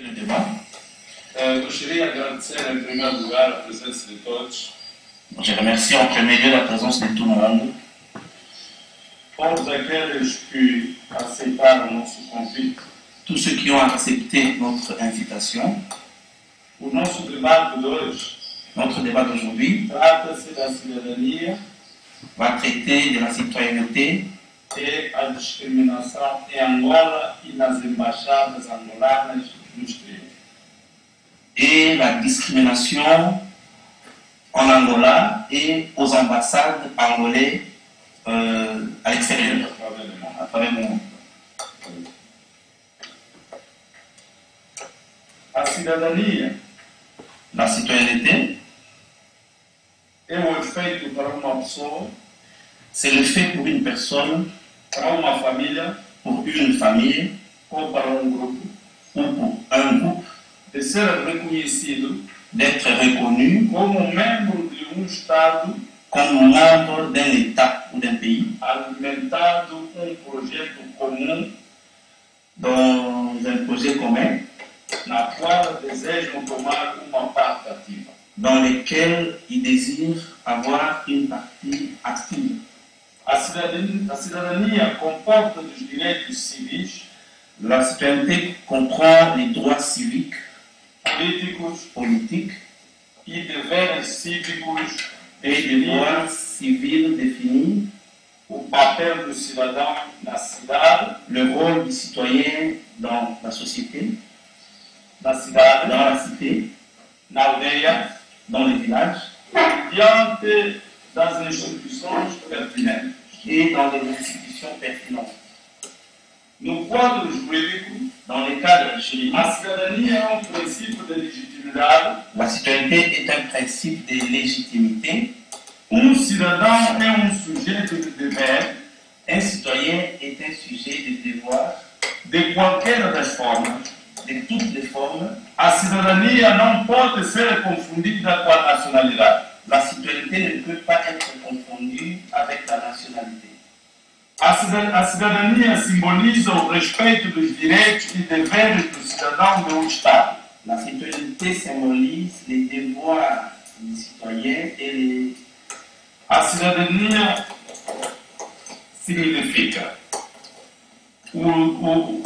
Le débat. Gostaria de agradecer em primeiro lugar a presença de todos. Je remercie en premier lieu la présence de tout le monde, Todos aqueles que aceitaram o nosso convite. tous ceux qui ont accepté notre invitation. O nosso debate de hoje Notre débat d'aujourd'hui trata-se da cidadania va traiter de la citoyenneté e a discriminação em Angola e nas embaixadas angolanas no exterior. et la discrimination en Angola et aux ambassades angolaises à l'extérieur, à travers le monde. A cidadania La citoyenneté, é o efeito para uma pessoa, c'est le fait pour une personne, para uma família pour une famille ou para um grupo ou pour un groupe de ser reconhecido d'être reconnu como membro de um Estado comme membre d'un État ou d'un pays alimentado projeto comum dans un projet commun na qual desejam tomar uma parte ativa. dans lequel il désire avoir une partie active. A cidadania comporta dos direitos civis, La citoyenneté comprend les droits civiques, políticos politiques e deveres cívicos et des droits civils définis, o papel do cidadão na cidade, le rôle du citoyen dans la société, na cidade, dans la cité, na aldeia, dans les villages diante das instituições pertinentes. et dans les institutions pertinentes. No quadro jurídico, Dans les cadres juridiques, a cidadania é princípio de legitimidade. la citoyenneté est un principe de légitimité. Cidadão é sujeito de dever Un citoyen est un sujet de devoir de qualquer das formas. de toutes les formes. A cidadania não pode ser confundida com a nacionalidade. La citoyenneté ne peut pas être confondue avec la nationalité. A cidadania simboliza o respeito dos direitos e deveres do cidadão de um Estado. La citoyenneté symbolise les devoirs du citoyen et les... A cidadania significa o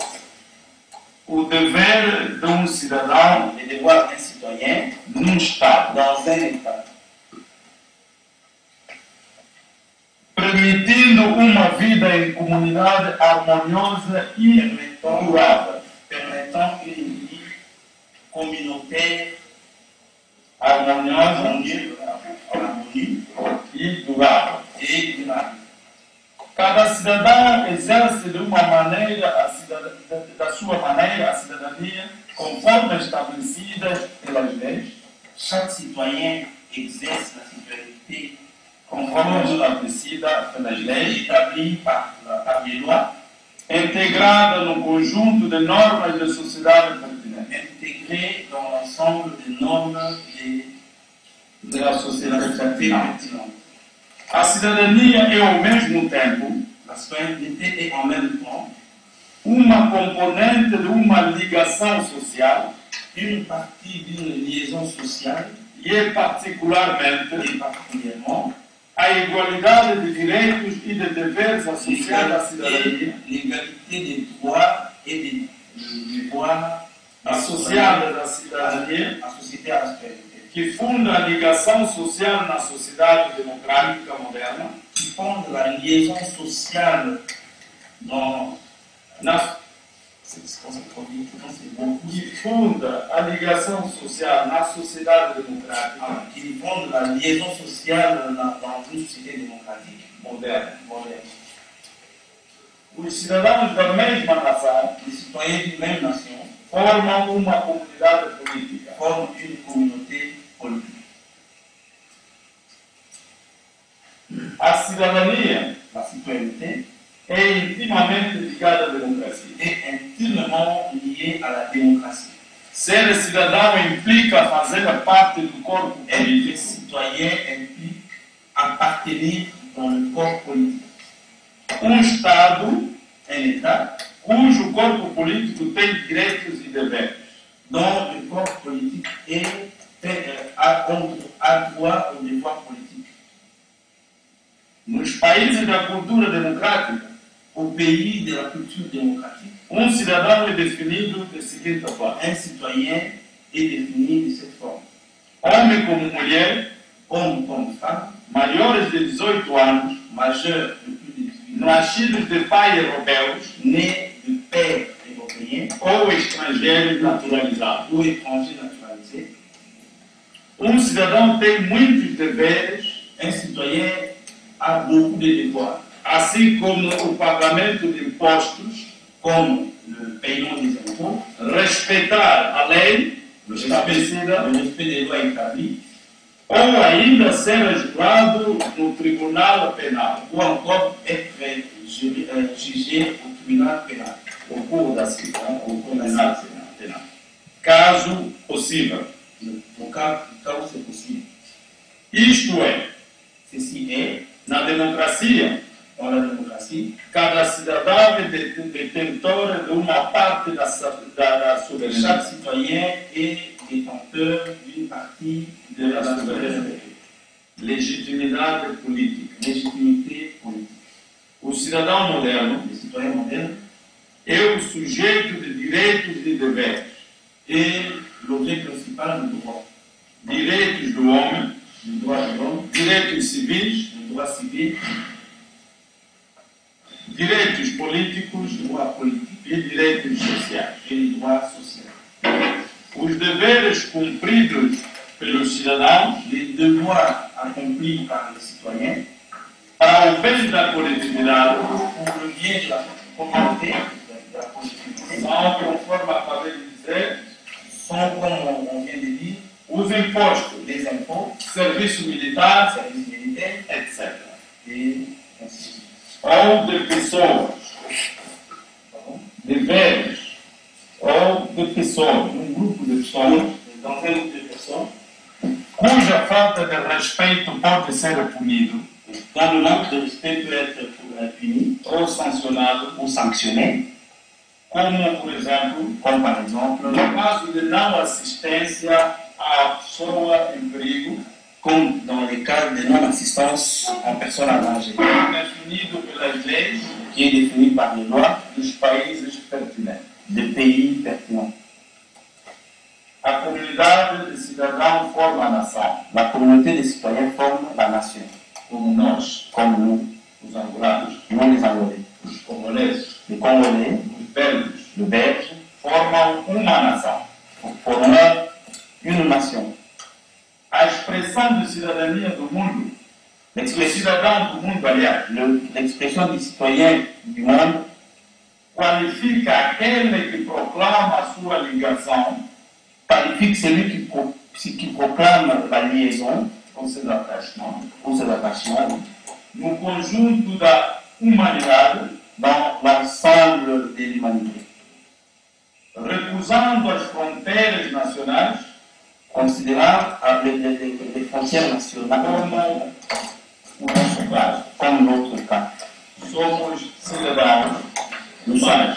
dever de um cidadão les devoirs d'un citoyen num Estado, dans un État, permitindo uma vida em comunidade harmoniosa e durável. permettant une vie communautaire Harmoniosa harmonie e durável. et durable. Cada cidadão exerce de uma maneira da sua maneira a cidadania conforme estabelecida pelas leis, Chaque citoyen exerce la citoyenneté conforme conforme estabelecida pelas leis, établie par les lois, integrada no conjunto de normas da sociedade pertinente, intégrée dans l'ensemble des normes de la de sociedade la société pertinente. pertinente. A cidadania é ao mesmo tempo La citoyenneté est en même temps uma componente de uma ligação social une partie d'une liaison sociale e particularmente et particulièrement a igualdade de direitos e de deveres associada à cidadania, l'égalité des droits et des devoirs associada à cidadania, associés à la citoyenneté, que funda a ligação social na sociedade democrática moderna, qui font de la liaison sociale dans c'est ce qu'on se produit, c'est beaucoup, que funda a ligação social na sociedade democrática qui font de la liaison sociale dans une société démocratique moderna. moderne. Os cidadãos da mesma nação Les citoyens d'une même nation formam uma comunidade política. forment une communauté politique. A cidadania La citoyenneté é intimamente ligada à democracia. est intimement liée à la démocratie. Ser cidadão implica fazer parte do corpo Être político, citoyen implique appartenir dans le corps politique. Estado Un État cujo corpo político tem direitos e deveres. dont le corps politique a droit au devoir politique. Nos países da cultura democrática, Au pays de la culture démocratique, cidadão é definido da seguinte forma: un citoyen est défini de cette forme. homem como mulher, Homme comme femme, maiores de 18 anos, majeur de plus de 18 ans, nascidos de pais europeus né de père européen ou estrangeiros naturalizados. ou étranger naturalisé. Cidadão tem muitos deveres, Un citoyen a beaucoup de devoirs, assim como o pagamento de impostos, comme le paiement des impôts, respeitar a lei le estabelecida, respect des lois établies, ou ainda ser julgado no tribunal penal, ou encore être jugé au tribunal pénal, au cours d'assises, au cours penal, d'assises, penal, caso possível. au cas où c'est possible. Isto é, Ceci est, na democracia, dans la démocratie, cada cidadão é detentor de uma parte da chaque soberania. citoyen est détenteur d'une partie de la souveraineté, Legitimidade política. légitimité politique. O cidadão moderno Le citoyen moderne é o sujeito de direitos e deveres. est l'objet principal du droit. Direitos do homem, Le droit de l'homme, direitos civis, le droit civil, direitos políticos le droit politique e direitos sociais. et le droit social. Os deveres cumpridos pelos cidadãos Les devoirs accomplis par les citoyens para o bem da coletividade pour le bien de la communauté, de la collectivité, são, conforme acabei de dizer, sont, comme on vient de dire, os impostos, les impôts, serviço militar, services militaires etc. et ainsi de suite. Ou de pessoas, Pardon. deveres, ou de pessoas, um grupo de pessoas Dans un groupe de personnes, cuja falta de respeito pode ser punido quand le manque de respect peut être puni ou sancionado, ou sanctionné, como, por exemplo, comme par exemple, no caso de não assistência à pessoa em perigo, comme dans les cas de non-assistance en personne en danger, definido pelas leis qui est défini par les lois dos países pertinentes. de pays pertinents. A comunidade de cidadãos forma a nação, La communauté des citoyens forme la nation, como nós, comme nous, os angolanos, non les Angolais, os congoleses, les Congolais, os belgas, le Belge, formam uma nação. forment une nation. A expressão de cidadania do mundo, do L'expression cidadão do mundo, aliás, l'expression du citoyen du monde qualifica aquele que proclama a sua ligação qualifie celui qui proclame la liaison com seus attachements ou ses attachements no conjunto da humanidade, dans l'ensemble de l'humanité, recusando as fronteiras nacionais considérant les frontières nationales como o nosso caso. comme notre cas. Somos cidadãos, Nous mas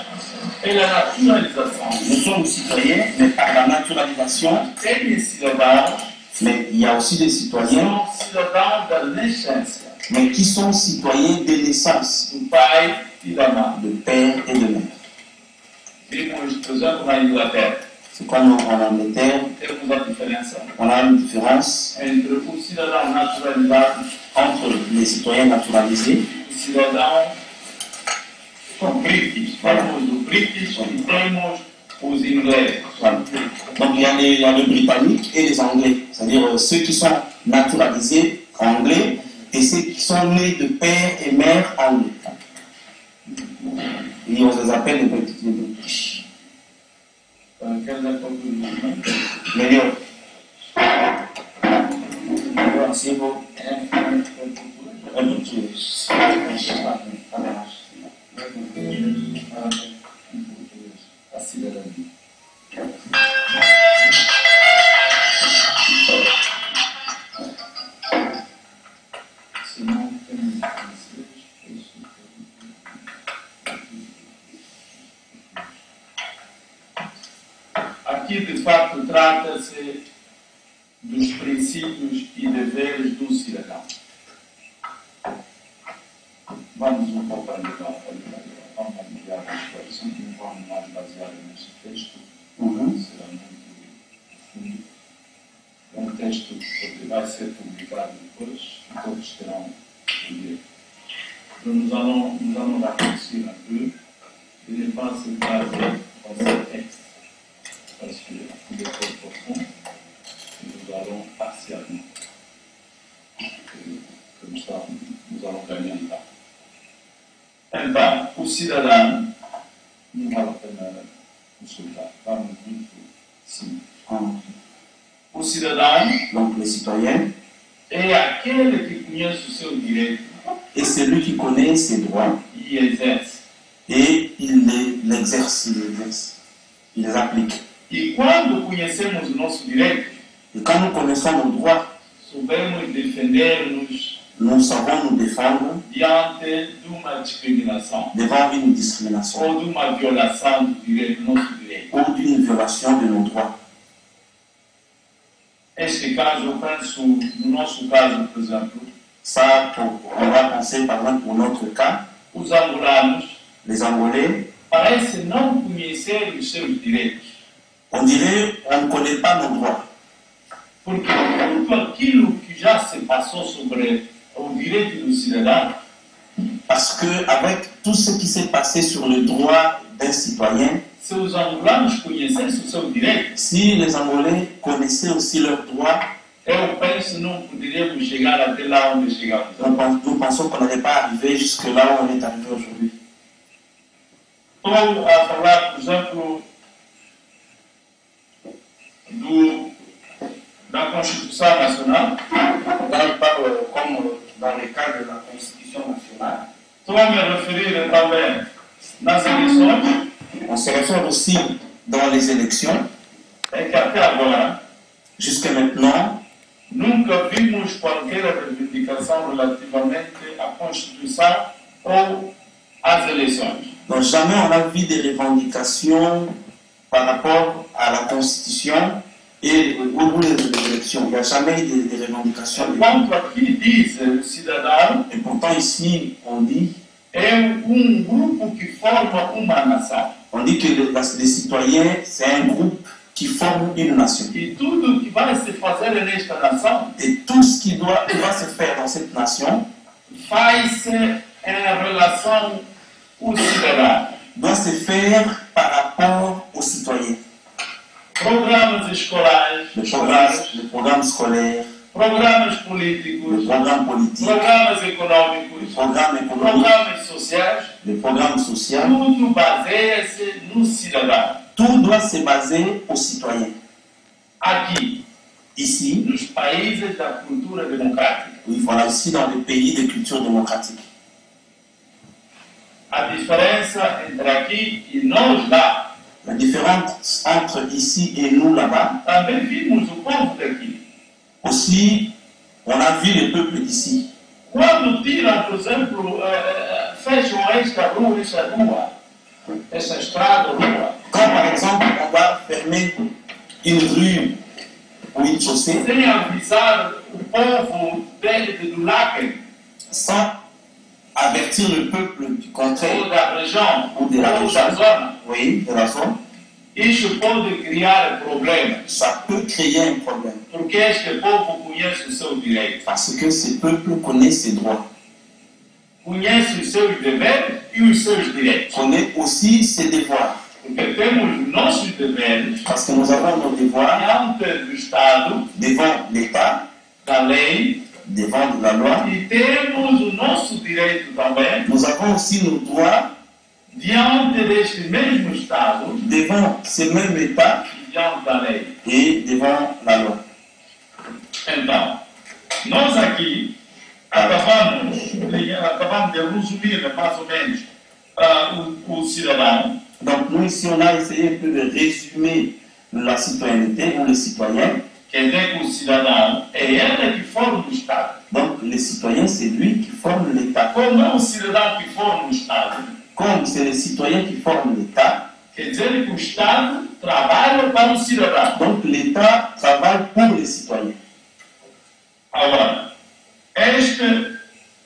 pela naturalização, nous sommes citoyens, mais par la naturalisation, tem cidadãos mais il y a aussi des citoyens, são cidadãos da nascença, mais qui sont citoyens de naissance, do pai e da mãe. de père et de mère. Vimos, por exemplo, na Inglaterra, C'est comme en Angleterre, temos a diferença on a une différence entre o cidadão naturalizado entre les citoyens naturalisés, e o cidadão british. Temos o british e temos os ingleses. voilà. Donc il y a le britannique et les anglais, c'est-à-dire ceux qui sont naturalisés anglais et ceux qui sont nés de père et mère anglais. Et on les appelle les British. Quer dizer, todo mundo. Melhor. Agora, se eu vou. É muito isso. A cidadania. Se não tem aqui aqui de fato trata-se dos princípios e deveres do cidadão. Vamos um pouco analisar, vamos analisar a expressão, não vamos mais basear neste texto, será muito profundo. É um texto que vai ser publicado depois e todos terão o direito. Nous allons raccourcir un peu. Je n'ai pas assez basé dans ce texte parce qu'il est trop profond. Nous allons partiellement. Comme ça, nous allons gagner un temps. Então, o cidadão, não vale a pena consultar, vamos muito simples. O cidadão, Donc le citoyen, é aquele que conhece o seu direito est celui qui connaît ses droits e exerce. et il l'exerce, il les applique. E quando conhecemos o nosso direito, Et quand nous connaissons nos droits, soubemos defender-nos nous savons nous défendre diante de uma discriminação devant une discrimination ou de uma violação do direito, do nosso direito. ou d'une violation de nos droits. Este caso, eu penso, no nosso caso, por exemplo, Ça, on va penser par exemple pour notre cas, os angolanos les Angolais, parecem não conhecer os seus direitos, on dirait on ne connaît pas nos droits. porque tudo aquilo que já se passou sobre o direito do cidadão, Parce qu'avec tout ce qui s'est passé sur le droit d'un citoyen, se os angolanos conhecessem o seu direito, si les Angolais connaissaient aussi leurs droits, eu penso não poderíamos chegar até lá onde chegamos. nous pensons qu'on n'allait pas arriver jusque là où on est arrivé aujourd'hui. Estou a falar, por exemplo, da Constituição Nacional. Là, il parle comme dans le cas de la Constitution nationale. Estou a me referir também nas eleições. On se réfère aussi dans les élections. É que até agora Jusqu'à maintenant, nunca vimos qualquer reivindicação relativamente à Constituição ou às eleições. donc jamais on a vu des revendications par rapport à la Constitution et aux élections. Il n'y a jamais eu des revendications. Enquanto aqui diz o cidadão, Et pourtant ici, on dit grupo que forma uma nação. que les citoyens, c'est un groupe qui forme une nation. E tudo que vai se fazer nesta nação Et tout ce qui va se faire dans cette nation faz-se em relação ao cidadão. doit se faire par rapport aux citoyens. Programas escolares, Le programme scolaire, programas le políticos, programme politique, programas le econômicos, programme économique, programas sociais, le programme social, tudo baseia-se no cidadão. tout doit se baser aux citoyens. Aqui, Ici, nos países da cultura democrática, oui, voilà, ici dans les pays de culture démocratique. a diferença entre aqui e nós lá, La différence entre ici et nous là-bas, também vimos o povo daqui. aussi, on a vu les peuples d'ici. Quando tiram, por exemplo, fecham esta rua, essa estrada, rua, Quand par exemple on va fermer une rue ou une chaussée sem avisar o povo do Lacre, sans avertir le peuple du contrée ou da região, ou de la ou da région, zona, oui, de la zone, isso pode criar problemas, ça peut créer un problème. porque este povo conhece o seu direito, Parce que ces peuples connaissent ses droits, conhece os seus deveres e os seus direitos. connaissent aussi ses devoirs. Porque temos nossos deveres Parce que nous avons nos devoirs diante do Estado, devant l'État, da lei, devant la loi. e temos o nosso direito também Nous avons aussi nos droits diante deste mesmo Estado devant ce même État e diante da lei. et devant la loi. Então, nós aqui acabamos de resumir mais ou menos o cidadão. Donc nous ici on a essayé un peu de résumer la citoyenneté ou le citoyen. Quer dizer que o cidadão é ele que forma o Estado. Donc le citoyen c'est lui qui forme l'État. Como é o cidadão que forma o Estado? Comme c'est le citoyen qui forme l'État, Quer dizer que o Estado trabalha para o cidadão. Donc l'État travaille pour les citoyens. Agora, este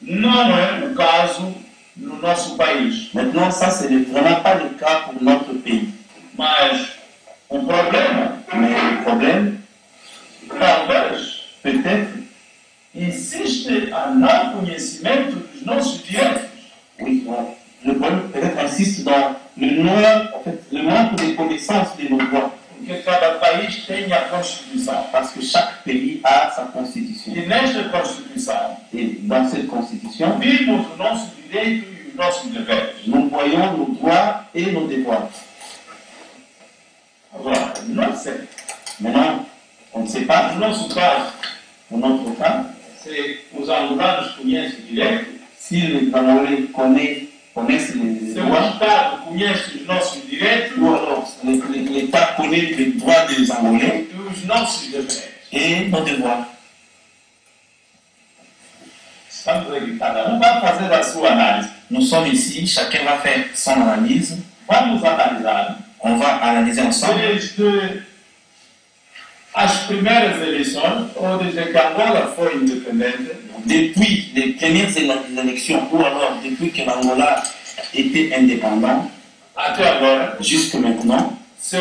não é o caso no nosso país. Maintenant, ça, ce n'est vraiment pas le cas pour notre pays. Mas o problema, Mais le problème, talvez, peut-être, insiste a não conhecimento dos nossos direitos. oui, le problème peut-être insiste dans le manque de connaissance de nos droits. Porque cada país tem a Constituição. Parce que chaque pays a sa constitution. E nesta Constituição, Et dans cette constitution, vimos o nosso direito e os nossos deveres. nous voyons nos droits et nos devoirs. Agora, não sei. Maintenant, on ne sait pas, No nosso caso, pour notre cas, se os angolanos conhecem o direito, si les Angolais connaissent les se o droits, Estado conhece os nossos direitos ou alors l'État connaît les droits des Angolais e os nossos deveres. et nos devoirs. Estamos aqui, cada vai fazer a sua análise. Nous sommes ici, chacun va faire son analyse. Vamos analisar. On va analyser ensemble. Desde as primeiras eleições, ou desde que Angola foi independente, Depuis les premières élections, ou alors depuis que l'Angola était indépendant, até agora, jusque maintenant, se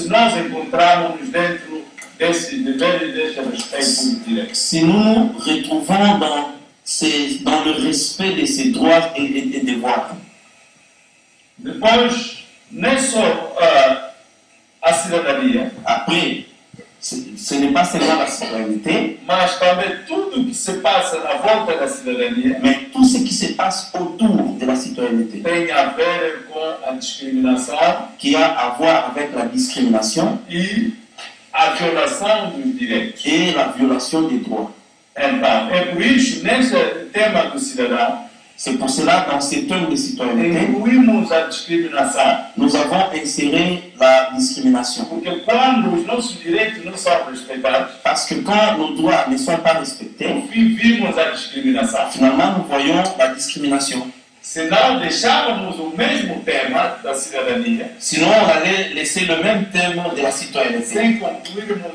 nós encontrarmos dentro desse dever e desse respeito do direito. si nous nous retrouvons dans le respect de ces droits et des devoirs, Depois, nem só a cidadania, après, ce n'est pas seulement la citoyenneté, mas também tudo que se passa na volta da cidadania mais tout ce qui se passe autour de la citoyenneté, tem a ver com a discriminação qui a à voir avec la discrimination e a violação dos direitos. et la violation des droits. Então, é por isso, nesse tema do cidadão, C'est pour cela, dans ces termes de citoyenneté, incluímos a discriminação. nous avons inséré la discrimination. Porque quando os nossos direitos não são respeitados, Parce que quand nos droits ne sont pas respectés, vivimos a discriminação. finalement, nous voyons la discrimination. Se não deixávamos o mesmo tema da cidadania, Sinon, on allait laisser le même thème de la citoyenneté, sem concluirmos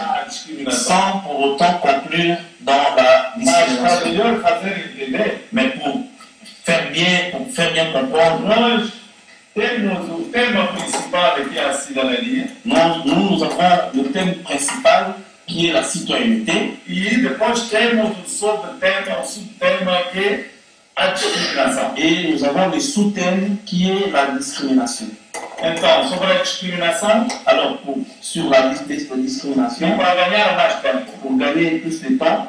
a discriminação. sans pour autant conclure dans la Mas para discrimination. melhor fazer entender, Mais pour faire bien comprendre, nós temos o tema principal aqui, a cidadania, nous avons le thème principal qui est la citoyenneté, e depois temos o subtema que é a discriminação. et nous avons le sous-thème qui est la discrimination. Então, sobre a discriminação, Alors, sur la discrimination, para ganhar mais tempo, pour gagner plus de temps,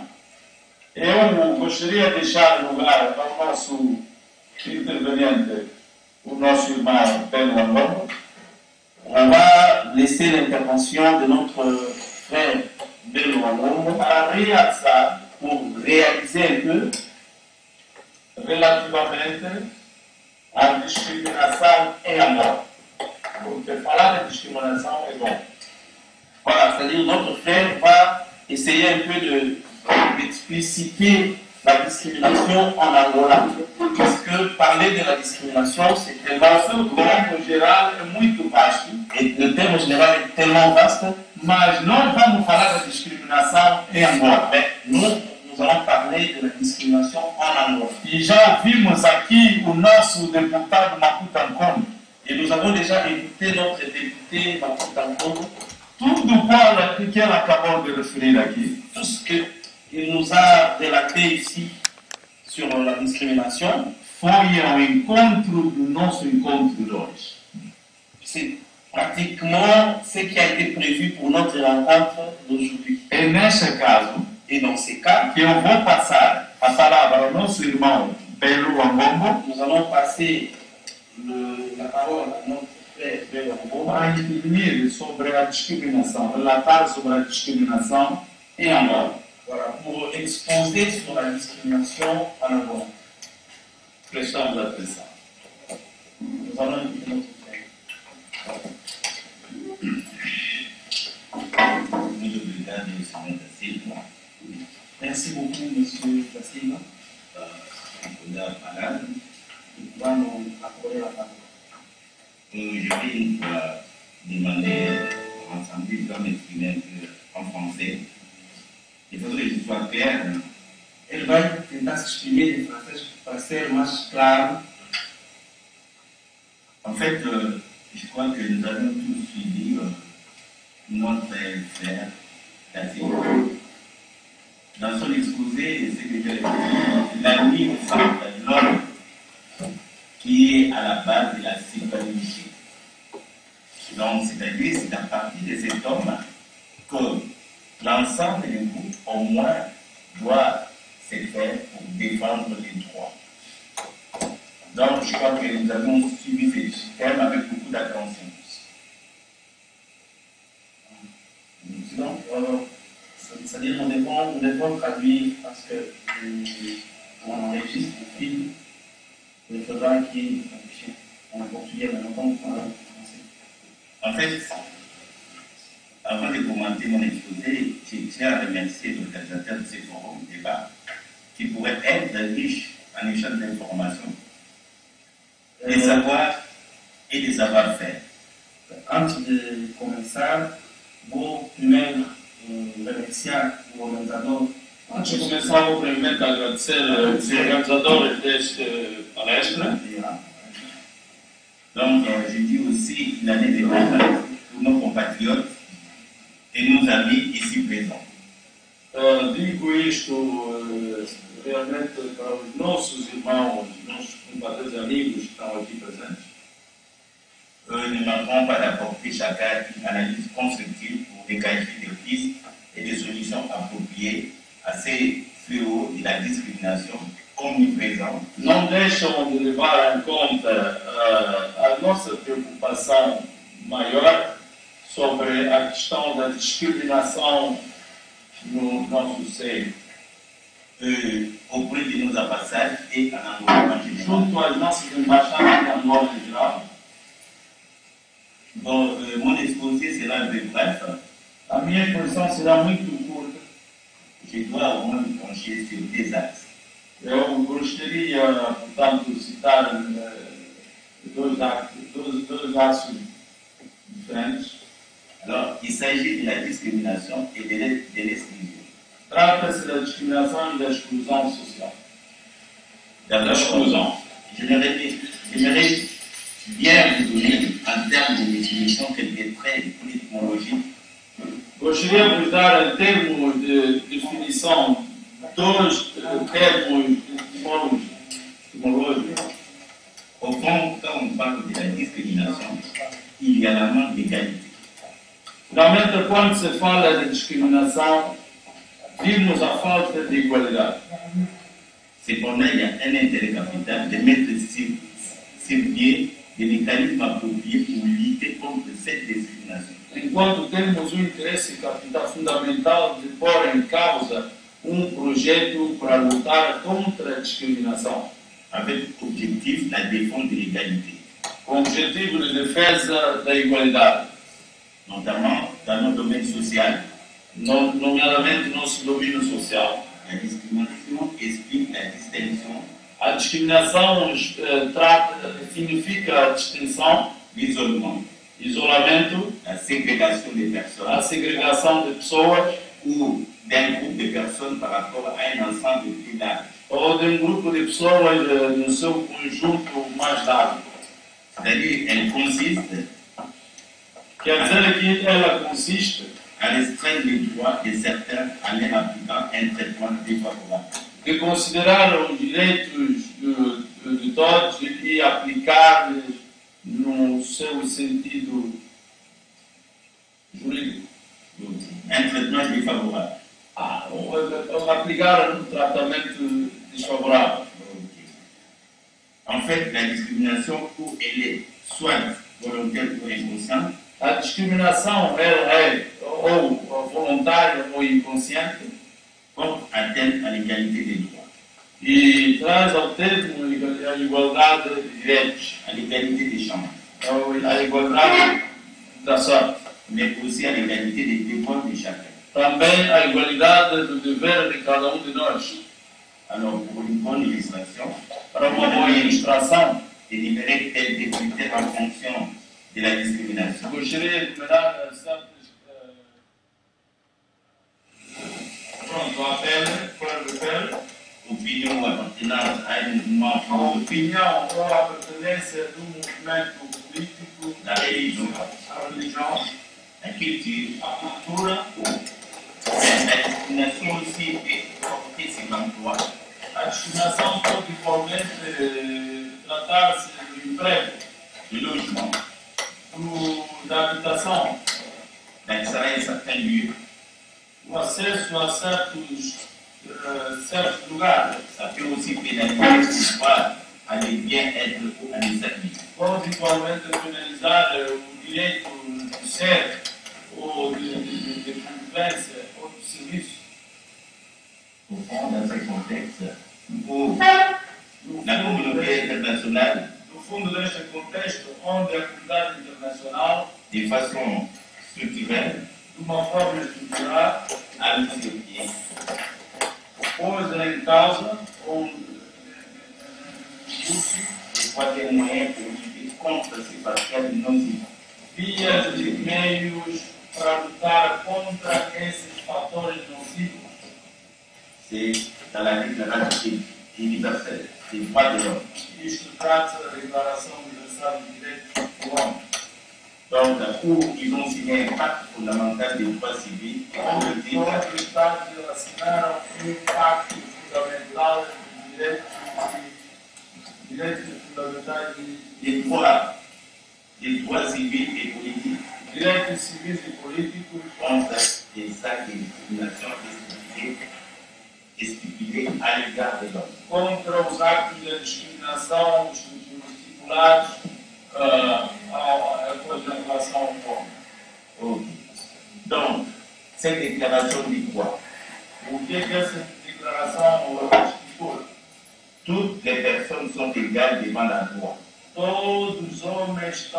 eu gostaria de deixar lugar ao nosso interveniente, o nosso irmão Pedro Angola, on va laisser l'intervention de notre frère Belo Wangombo para realçar pour réaliser un peu relativamente à discriminação em Angola. Porque falar de discriminação é bom. voilà, c'est-à-dire notre frère va essayer un peu d'expliciter la discrimination en Angola, parce que parler de la discrimination, c'est tellement O termo geral é muito vasto, et le terme général est tellement vaste, mas nós vamos falar da discriminação em Angola. mais nous allons parler de la discrimination en Angola. E já ouvimos aqui o nosso deputado Makuta Nkomo. Et nous avons déjà écouté notre député Makuta Nkomo, Tudo que ela acabou de referir aqui, tout ce qu'il nous a relaté ici sur la discrimination, foi ao encontro do nosso encontro de hoje. c'est pratiquement ce qui a été prévu pour notre rencontre d'aujourd'hui. É nesse caso Et dans ces cas, que eu vou passar a palavra ao nosso irmão Belo Wangombo nous allons passer la parole à notre frère Belo Wangombo para intervir sobre a discriminação, relatar sobre a discriminação em Angola. voilà, pour exposer sur la discrimination en Angola. Prestamos atenção. Nous allons écouter notre frère. Muito obrigado, senhor da Silva, Merci beaucoup, Monsieur Fassina, por dar a palavra. va nous accorder la parole. Je viens pour demander ensemble, je dois m'exprimer un peu en français. Il faudrait que je sois clair. Ele vai tentar se exprimer em francês para ser mais claro. En fait, je crois que nous avons tous suivi notre frère Cassie. Dans son exposé, c'est que la nuit au centre de l'homme qui est à la base de la citoyenneté. Donc, c'est-à-dire, c'est à partir de cet homme que l'ensemble du groupe, au moins, doit se faire pour défendre les droits. Donc, je crois que nous avons suivi ce système avec beaucoup d'attention. Donc, c'est-à-dire on devons traduire parce que on enregistre le film. Il faudra qu'il en portugais, mais longtemps qu'on parle français. En fait, avant de commenter mon exposé, je tiens à remercier l'organisateur de ce forum de débat qui pourrait être riche en échange d'informations, de savoir et de savoir-faire. Antes de começar, vou primeiro remerciar o organizador. Antes de começar, vou primeiramente agradecer os organizadores deste palestra. Donc, je dis aussi une année de grâce pour nos compatriotes et nos amis ici présents. Digo isto realmente para os nossos irmãos, nossos compatriotas amigos que estão aqui presentes. Nous ne manquerons pas d'apporter chacun une analyse constructive pour dégager des pistes et des solutions appropriées à ces fléaux de la discrimination omniprésente. Não deixam de levar em conta a nossa preocupação maior sobre a questão da discriminação no nosso seio. Auprès de nos ambassades et en Angola en général. Junto às nossas embaixadas em Angola em geral. Bon, mon exposé sera un peu bref. A minha exposição será muito curta. Je dois au moins me pencher sur des axes. Eu gostaria, portanto, de citar dois atos diferentes. Alors, il s'agit de la discrimination et de l'exclusion. Trata-se da discriminação e da exclusão social. D'abord, j'aimerais bien vous donner en termes de définition quelques traits étymologiques. Gostaria de vos dar, em termos de definição, dois termos etimológicos. Au fond, quand on parle de la discrimination, il y a la manque d'égalité. Finalmente, quando se fala de discriminação, vimos a falta de igualdade. Cependant, il y a un intérêt capital de mettre sur pied des mécanismes appropriés pour lutter contre cette discrimination. Enquanto temos um interesse capital fundamental de pôr em causa projeto para lutar contra a discriminação. Avec objectif la défense de l'égalité. Com o objetivo de defesa da igualdade. Notamment dans nos domaines sociaux. Nomeadamente nosso domínio social. La discrimination explique la distinction. A discriminação significa a distinção, isolamento, la ségrégation des personnes, a segregação de pessoas ou d'un groupe de personnes par rapport à un ensemble plus large. Ou de grupo de pessoas no seu conjunto mais largo. C'est-à-dire, elle consiste, quer dizer que ela consiste à restreindre les droits de certains en leur appliquant un traitement défavorable. De considerar os direitos de todos e aplicar no seu sentido jurídico. Un traitement défavorable. Aplicar um tratamento desfavorável. En fait, la discrimination, où elle est soit volontaire ou inconsciente, a discriminação é ou voluntária ou inconsciente, porte atteinte à l'égalité des droits, e traz ao termo a igualdade de direitos, à l'égalité des chances, a igualdade da sorte, mais aussi à l'égalité des devoirs de chacun. Também a igualdade do dever de cada de nós. Alors, pour une bonne illustration, para uma boa ilustração, délibérer tel des critères en fonction de la discrimination. Gostaria de melhorar certas. Pronto, apelo, Opinion ou appartenance à un mouvement, a opinião ou a pertenência do movimento político, la religion, a religião, la culture, a cultura, la discrimination aussi est portée sur l'emploi. a discriminação pode igualmente tratar-se do emprego, Le logement, da habitação, l'accès à certains lieux, o acesso a certos lugares. ça peut aussi pénaliser le pouvoir à des bien-être ou à des services. Pode igualmente penalizar o direito de ser ou de convivência ou de serviço. Au fond, dans ce contexte, où la communauté internationale, No fundo, neste contexto, onde a comunidade internacional, de façon structurelle, de uma forma estruturada, a mis sur pied pôs em causa um des moyens pour lutter contre ces facteurs nocifs. vias e meios para lutar contra esses fatores nocivos. C'est dans la Déclaration universelle des droits de l'homme. Isto trata da Declaração Universal de Direitos do Homem. Donc, où ils ont signé un pacte fondamental des droits civils et pour le dire, Todos os Estados assinaram pacto fundamental de direitos fundamentais des droits civils et politiques direitos civis e políticos contre les actes de discrimination stipulés à l'égard de l'homme. contra os actos de discriminação estipulados em relação ao homem. Ok. Donc, cette déclaration dit quoi? O que essa declaração estipula? Toutes les personnes sont égales devant la loi. Todos os homens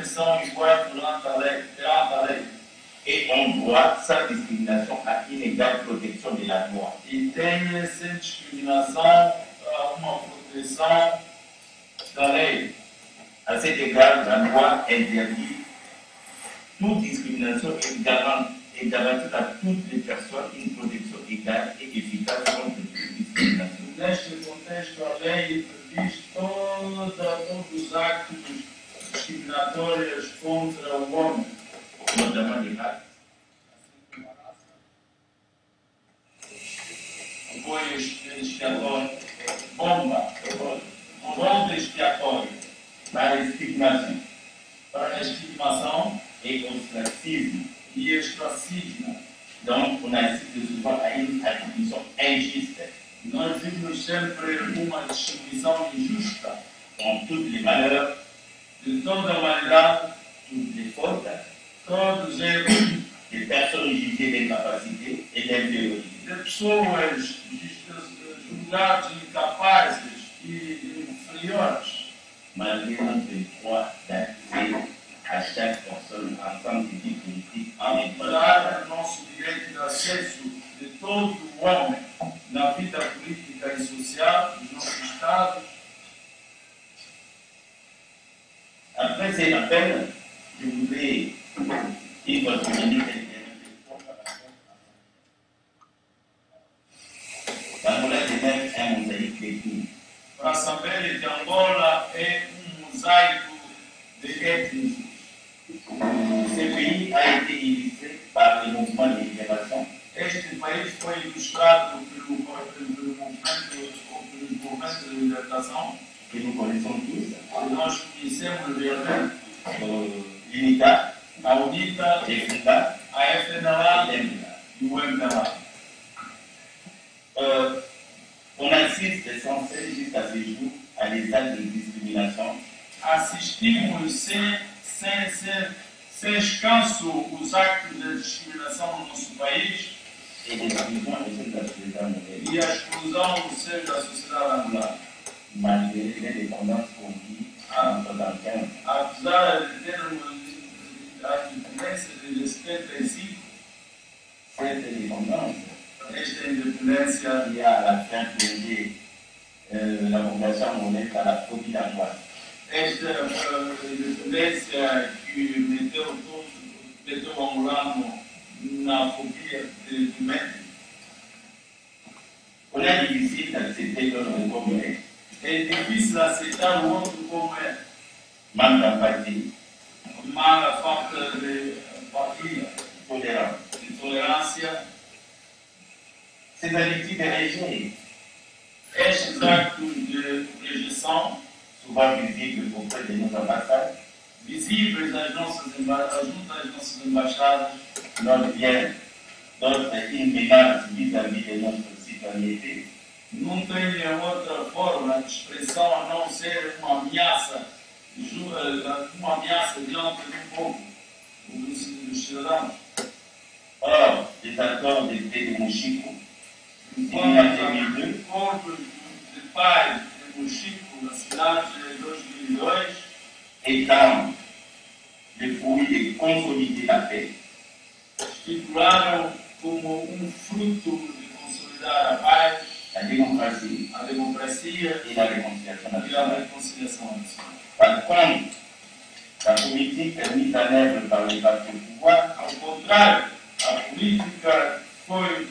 são iguais perante a lei. Et on doit, sans discrimination, à une égale protection de la loi. E tem sem discriminação uma proteção da lei. À cet égard, la loi interdit toute discrimination et garantit à toutes les personnes une protection égale et efficace contre toute discrimination. Neste contexto, a lei prediz todos os actos discriminatórios contra o homem, Notamment les actes apoio expiatório, bomba expiatória, par la stigmatisation para a estigmação et ostracisme. e ostracismo. Donc, on assiste souvent à une attribution injuste Nós vimos sempre uma distribuição injusta dans toutes les malheurs, de toda a humanidade, toutes les fautes, todos os erros des personnes jugées d'incapacité et d'infériorité. de pessoas julgadas incapazes e inferiores. Malgré notre droit d'accès à chaque personne en tant que vie politique en Apesar do nosso direito de acesso de todo o homem na vida política e social dos nossos Estados, Après ces rappels, je voudrais une votre minute L'Angola est même un mosaïque d'ethnie. para saber que Angola é mosaico de etnias. Ce pays a été illustré par le mouvement de libération Este país foi ilustrado pelo movimento de libertação, que nous connaissons tous, que nós conhecemos realmente, l'UNITA, a UNITA, les FUNTA a FNLA et l'MDA. e o MPLA. On assiste sans cesse jusqu'à ce jour à des actes de discrimination Assistimos sem descanso os actos de discriminação no nosso país et des exclusions au sein de la société angolaise, e a exclusão do seio da sociedade angolana. malgré l'indépendance conquise en 1975. Apesar de termos a independência de 75, Cette indépendance esta independência qui a à la fin plongé la population angolaise dans la phobie d'angoisse. esta tendência que meteu o angolano na fobia de mente. On a difficile d'accepter l'autre comme il est. É difícil aceitar o outro como é. Manque d'empathie, Uma falta de empatia, tolérance. de tolerância. Ces attitudes de rejet, Estes actos de rejeição, souvent visibles auprès de nos ambassades, visíveis junto às nossas embaixadas, notre bien, d'autres une menace vis-à-vis de notre citoyenneté, não tem outra forma de expressão a não ser uma ameaça diante do povo, dos cidadãos. Or, les accords de paix de Mochico, signés Enquanto en 2002, corpos de paz de Mochico, na cidade de 2002, étant le fruit de consolider la paix, estipularam como fruto de consolidar a paz, la démocratie a democracia et la réconciliation e a nationale. reconciliação nacional. Par contre, la politique mise en œuvre par les partis au pouvoir Ao contrário, a política foi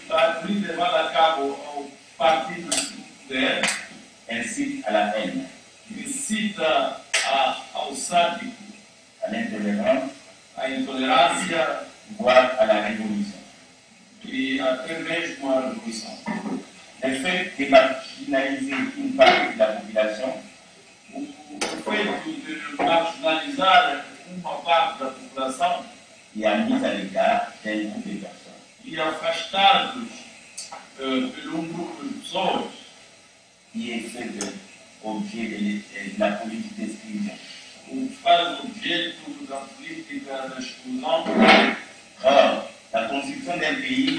levada a cabo ao partido do poder, incite à la haine, incita ao sádico, à l'intolérance, à intolerância voire à la révolution. e até mesmo à revolução. Le fait de marginaliser une partie de la population O feito de marginalizar uma parte da população et a mis à l'écart d'un groupe de personnes. e afastá-los por grupo de pessoas Qui est fait objet de la politique d'exclusion. o que faz objeto da política da exclusão. Or, la construction d'un pays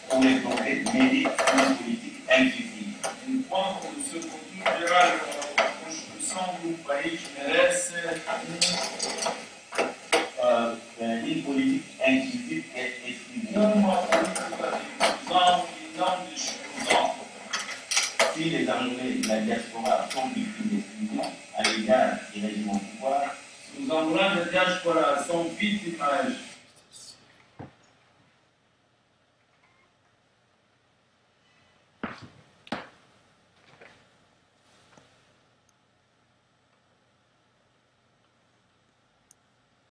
pour les progrès mérite une politique inclusive. Enquanto o seu conjunto geral, a construção de país merece Une politique inclusive et exclusive. uma política de inclusão e não de exclusão. Si les Anglais et la diaspora sont victimes d'exclusion à l'égard des régimes au pouvoir, Os angolanos da diáspora são vítimas